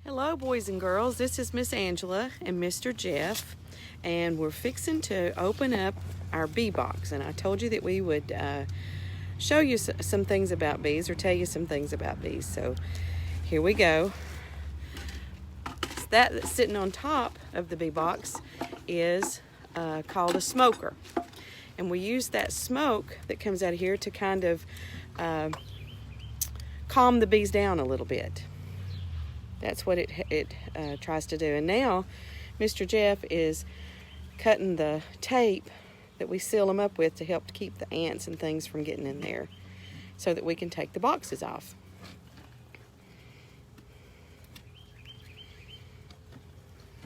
Hello, boys and girls. This is Miss Angela and Mr. Jeff, and we're fixing to open up our bee box. And I told you that we would show you some things about bees or tell you some things about bees. So here we go. That that's sitting on top of the bee box is called a smoker. And we use that smoke that comes out of here to kind of calm the bees down a little bit. That's what it tries to do. And now Mr. Jeff is cutting the tape that we seal them up with to help keep the ants and things from getting in there so that we can take the boxes off.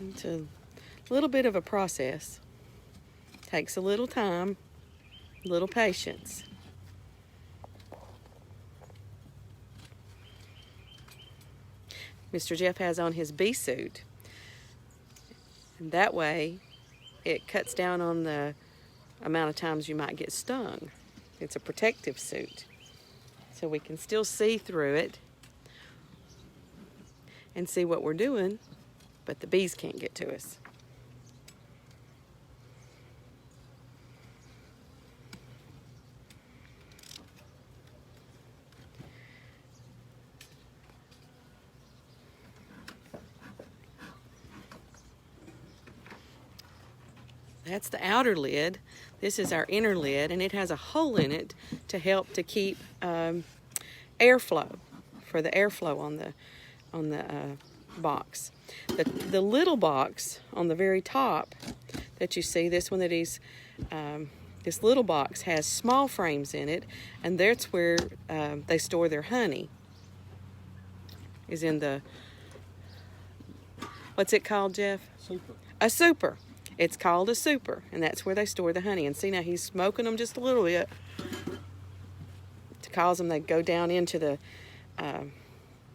It's a little bit of a process. Takes a little time, a little patience. Mr. Jeff has on his bee suit, and that way it cuts down on the amount of times you might get stung. It's a protective suit, so we can still see through it and see what we're doing, but the bees can't get to us. That's the outer lid. This is our inner lid, and it has a hole in it to help to keep airflow, for the airflow on the box. The little box on the very top that you see, this one that is, this little box has small frames in it, and that's where they store their honey. Is in the, what's it called, Jeff? Super. A super. It's called a super, and that's where they store the honey. And see, now he's smoking them just a little bit to cause them to go down into the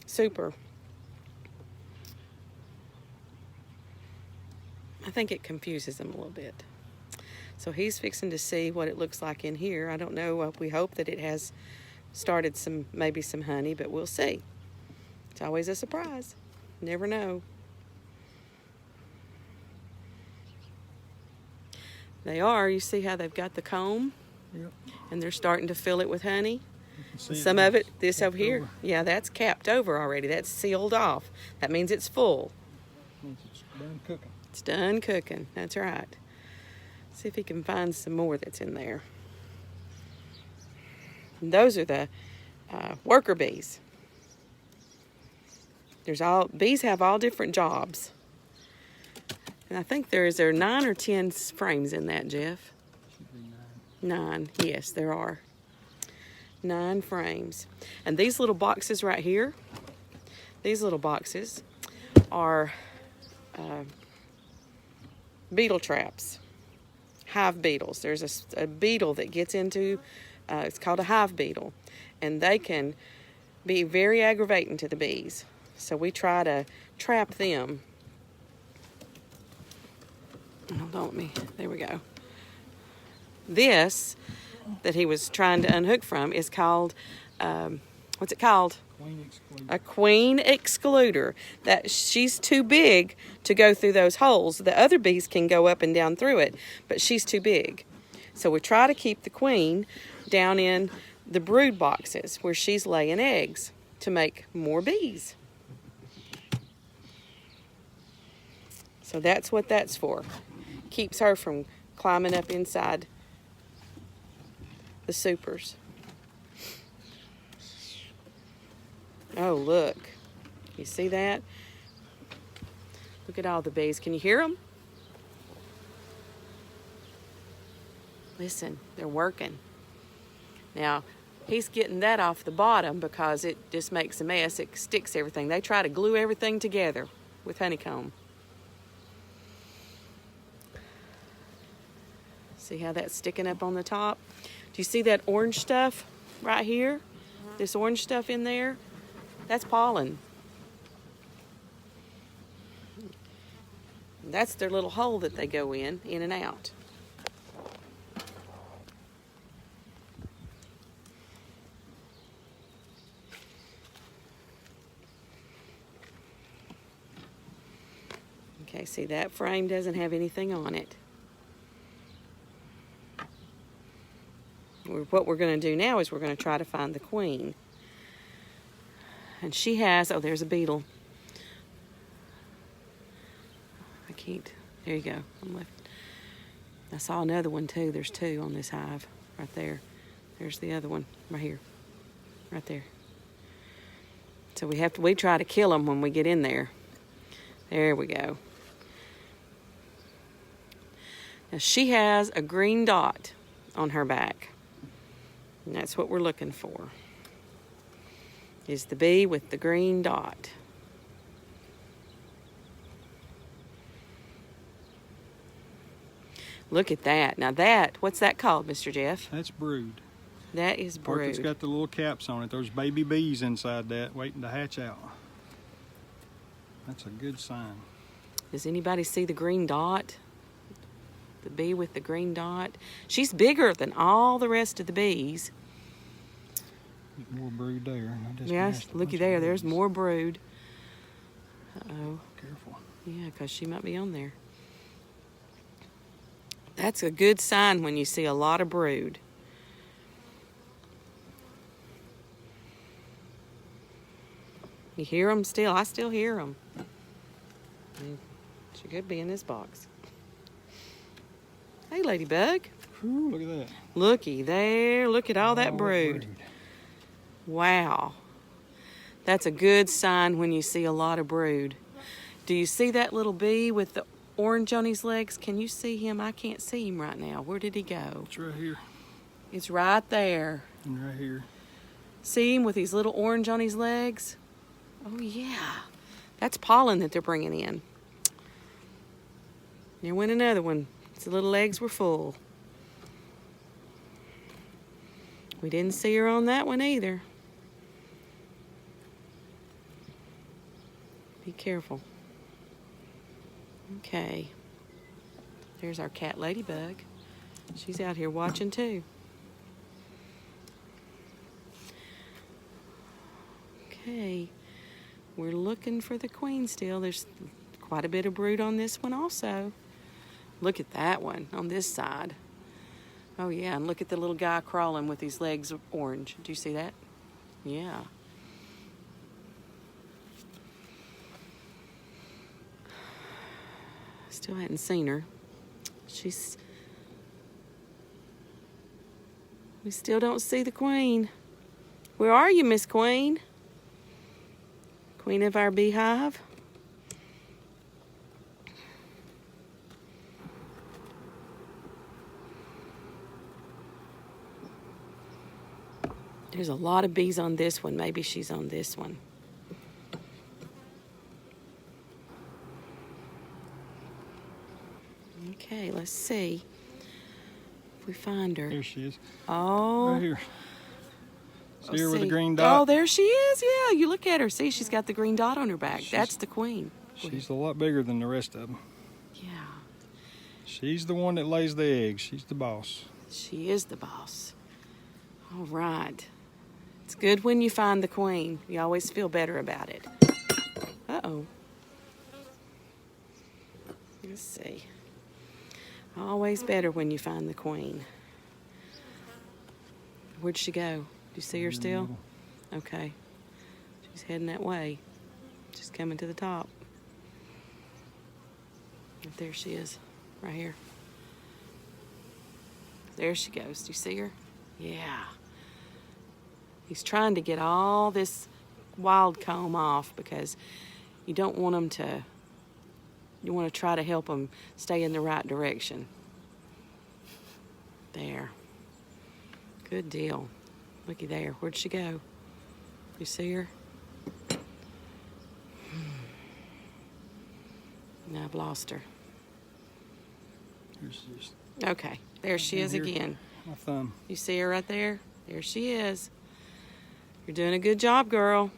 super. I think it confuses them a little bit. So he's fixing to see what it looks like in here. I don't know. We hope that it has started maybe some honey, but we'll see. It's always a surprise. Never know. They are. You see how they've got the comb? Yep. And they're starting to fill it with honey. Some of it, this over here, yeah, that's capped over already. That's sealed off. That means it's full. It's done cooking. It's done cooking. That's right. See if he can find some more that's in there. And those are the worker bees. Bees have all different jobs. And I think there are 9 or 10 frames in that, Jeff. Should be 9. 9, yes, there are. 9 frames. And these little boxes right here, these little boxes are beetle traps, hive beetles. There's a beetle that gets into, it's called a hive beetle, and they can be very aggravating to the bees. So we try to trap them. Hold on, there we go. This that he was trying to unhook from is called, what's it called? Queen excluder. A queen excluder. That she's too big to go through those holes. The other bees can go up and down through it, but she's too big. So we try to keep the queen down in the brood boxes where she's laying eggs to make more bees. So that's what that's for. Keeps her from climbing up inside the supers. Oh, look. You see that? Look at all the bees. Can you hear them? Listen, they're working. Now, he's getting that off the bottom because it just makes a mess. It sticks everything. They try to glue everything together with honeycomb. See how that's sticking up on the top? Do you see that orange stuff right here? This orange stuff in there? That's pollen. That's their little hole that they go in and out. Okay, see, that frame doesn't have anything on it. What we're going to do now is we're going to try to find the queen. And she has, oh, there's a beetle. I can't, there you go. I'm left. I saw another one too. There's two on this hive right there. There's the other one right here, right there. So we try to kill them when we get in there. There we go. Now she has a green dot on her back. And that's what we're looking for. Is the bee with the green dot. Look at that. Now what's that called, Mr. Jeff? That's brood. That is Part brood. that's got the little caps on it. There's baby bees inside that waiting to hatch out. That's a good sign. Does anybody see the green dot? The bee with the green dot. She's bigger than all the rest of the bees. More brood there. Yes, looky there. There's more brood. Uh-oh. Careful. Yeah, because she might be on there. That's a good sign when you see a lot of brood. You hear them still? I still hear them. She could be in this box. Hey, Ladybug. Ooh, look at that. Looky there. Look at all that brood. Wow. That's a good sign when you see a lot of brood. Do you see that little bee with the orange on his legs? Can you see him? I can't see him right now. Where did he go? It's right here. It's right there. And right here. See him with his little orange on his legs? Oh, yeah. That's pollen that they're bringing in. There went another one. His little legs were full. We didn't see her on that one either. Be careful. Okay. There's our cat Ladybug. She's out here watching too. Okay. We're looking for the queen still. There's quite a bit of brood on this one also. Look at that one on this side. Oh yeah, and look at the little guy crawling with his legs orange. Do you see that? Yeah. Still hadn't seen her. We still don't see the queen. Where are you, Miss Queen? Queen of our beehive? There's a lot of bees on this one. Maybe she's on this one. Okay, let's see if we find her. Here she is. Oh. Right here. See her with the See. green dot? Oh, there she is. Yeah, you look at her. See, she's got the green dot on her back. That's the queen. She's a lot bigger than the rest of them. Yeah. She's the one that lays the eggs. She's the boss. She is the boss. All right. It's good when you find the queen. You always feel better about it. Uh-oh. Let's see. Always better when you find the queen. Where'd she go? Do you see her still? Okay. She's heading that way. She's coming to the top. There she is. Right here. There she goes. Do you see her? Yeah. He's trying to get all this wild comb off because you don't want them to, you want to try to help them stay in the right direction. There. Good deal. Looky there. Where'd she go? You see her? No, I've lost her. Here she is. Okay. There she is again. My thumb. You see her right there? There she is. You're doing a good job, girl.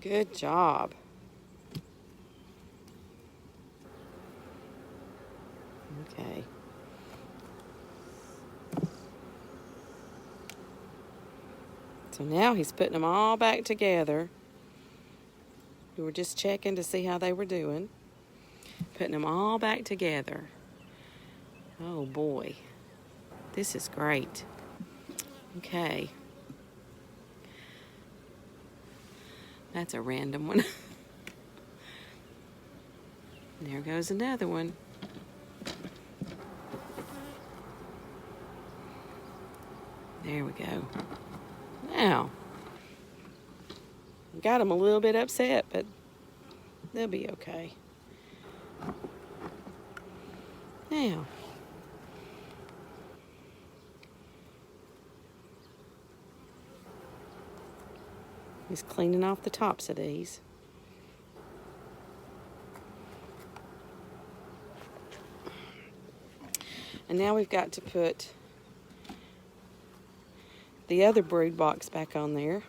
Good job. Okay. So now he's putting them all back together. We were just checking to see how they were doing. Putting them all back together. Oh boy. This is great. Okay. That's a random one. There goes another one. There we go. Now, got them a little bit upset, but they'll be okay. Now, he's cleaning off the tops of these. And now we've got to put the other brood box back on there.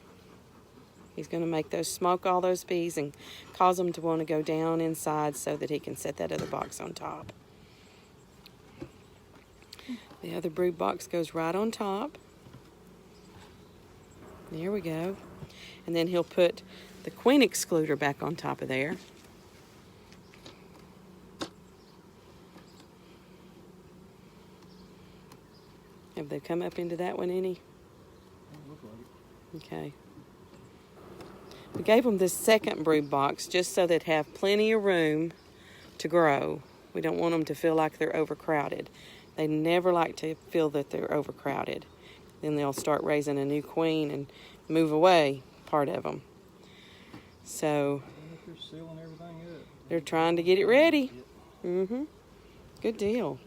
He's going to make those smoke all those bees and cause them to want to go down inside so that he can set that other box on top. The other brood box goes right on top. There we go. And then he'll put the queen excluder back on top of there. Have they come up into that one any? Okay. We gave them this second brood box just so they'd have plenty of room to grow. We don't want them to feel like they're overcrowded. They never like to feel that they're overcrowded. Then they'll start raising a new queen and move away part of them. So They're sealing everything up. they're trying to get it ready. Good deal.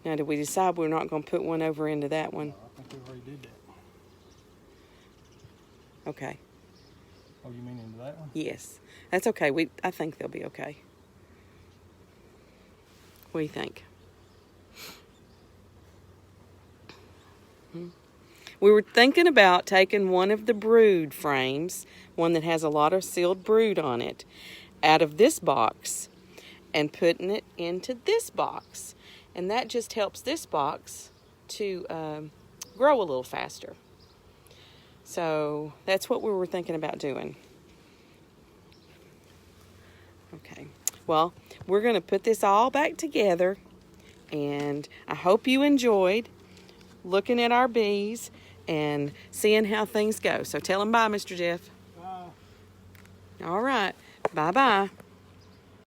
Now, did we decide we're not going to put one over into that one? I think we already did that. Okay. Oh, you mean into that one? Yes. That's okay. I think they'll be okay. What do you think? We were thinking about taking one of the brood frames, one that has a lot of sealed brood on it, out of this box and putting it into this box. And that just helps this box to grow a little faster. So that's what we were thinking about doing. Okay. Well, we're going to put this all back together. And I hope you enjoyed looking at our bees and seeing how things go. So tell them bye, Mr. Jeff. Bye. All right. Bye-bye.